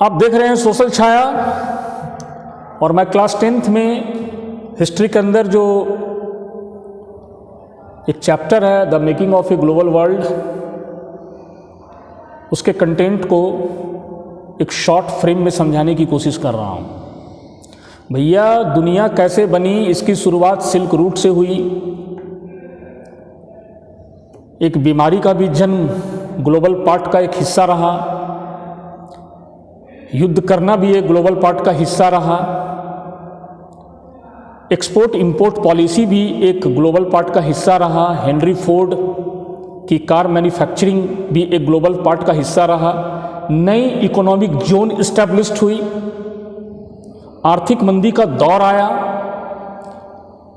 आप देख रहे हैं सोशल छाया, और मैं क्लास 10th में हिस्ट्री के अंदर जो एक चैप्टर है the making of a global world, उसके कंटेंट को एक शॉर्ट फ्रेम में समझाने की कोशिश कर रहा हूँ। भैया, दुनिया कैसे बनी, इसकी शुरुआत सिल्क रूट से हुई। एक बीमारी का भी जन्म ग्लोबल पार्ट का एक हिस्सा रहा, युद्ध करना भी एक ग्लोबल पार्ट का हिस्सा रहा, एक्सपोर्ट इंपोर्ट पॉलिसी भी एक ग्लोबल पार्ट का हिस्सा रहा, हेनरी फोर्ड की कार मैन्युफैक्चरिंग भी एक ग्लोबल पार्ट का हिस्सा रहा, नई इकोनॉमिक जोन इस्टेब्लिश्ड हुई, आर्थिक मंदी का दौर आया,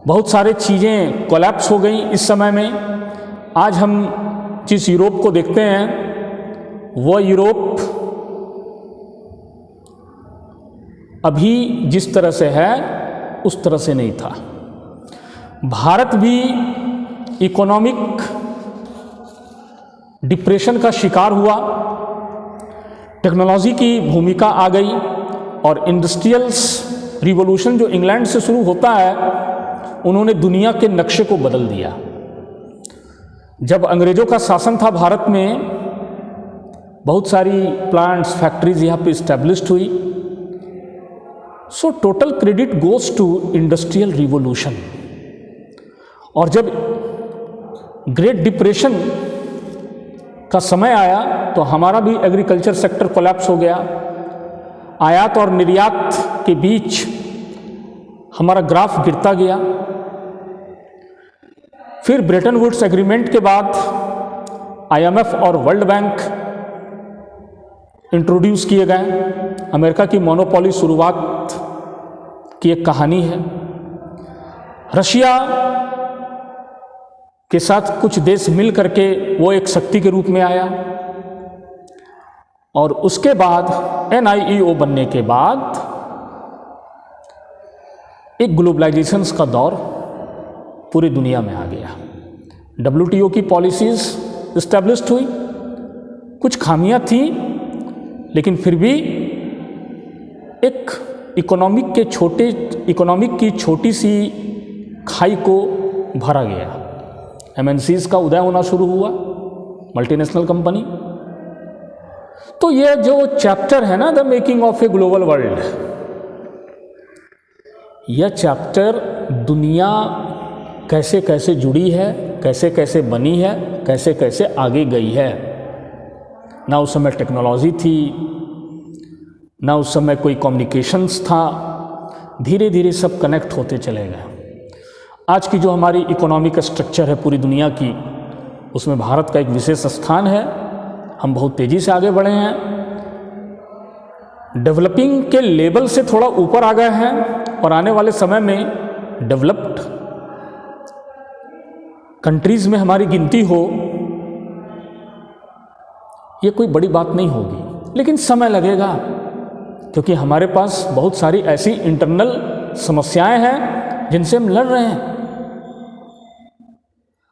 बहुत सारे चीज़ें कोलैप्स हो गई इस समय में। आज हम जिस यूरोप को देखते हैं वो यूरोप अभी जिस तरह से है उस तरह से नहीं था। भारत भी इकोनॉमिक डिप्रेशन का शिकार हुआ, टेक्नोलॉजी की भूमिका आ गई, और इंडस्ट्रियल्स रिवॉल्यूशन जो इंग्लैंड से शुरू होता है, उन्होंने दुनिया के नक्शे को बदल दिया। जब अंग्रेजों का शासन था भारत में, बहुत सारी प्लांट्स फैक्ट्रीज यहाँ पे इस्टेब्लिश्ड हुई। So total credit goes to industrial revolution. और जब ग्रेट डिप्रेशन का समय आया तो हमारा भी एग्रीकल्चर सेक्टर कोलैप्स हो गया, आयात और निर्यात के बीच हमारा ग्राफ गिरता गया। फिर ब्रेटन वुड्स एग्रीमेंट के बाद IMF और वर्ल्ड बैंक इंट्रोड्यूस किए गए। अमेरिका की मोनोपोली शुरुआत की एक कहानी है। रशिया के साथ कुछ देश मिल करके वो एक शक्ति के रूप में आया, और उसके बाद NIEO बनने के बाद एक ग्लोबलाइजेशन का दौर पूरी दुनिया में आ गया। WTO की पॉलिसीज इस्टेब्लिश्ड हुई, कुछ खामियां थी, लेकिन फिर भी एक इकोनॉमिक की छोटी सी खाई को भरा गया। MNCs का उदय होना शुरू हुआ, मल्टीनेशनल कंपनी। तो ये जो चैप्टर है ना, the making of a global world, यह चैप्टर दुनिया कैसे कैसे जुड़ी है, कैसे कैसे बनी है, कैसे कैसे आगे गई है। ना उस समय टेक्नोलॉजी थी, ना उस समय कोई कम्युनिकेशंस था, धीरे धीरे सब कनेक्ट होते चले गए। आज की जो हमारी इकोनॉमिक स्ट्रक्चर है पूरी दुनिया की, उसमें भारत का एक विशेष स्थान है। हम बहुत तेज़ी से आगे बढ़े हैं, डेवलपिंग के लेवल से थोड़ा ऊपर आ गए हैं, और आने वाले समय में डेवलप्ड कंट्रीज़ में हमारी गिनती हो, ये कोई बड़ी बात नहीं होगी, लेकिन समय लगेगा, क्योंकि हमारे पास बहुत सारी ऐसी इंटरनल समस्याएं हैं जिनसे हम लड़ रहे हैं।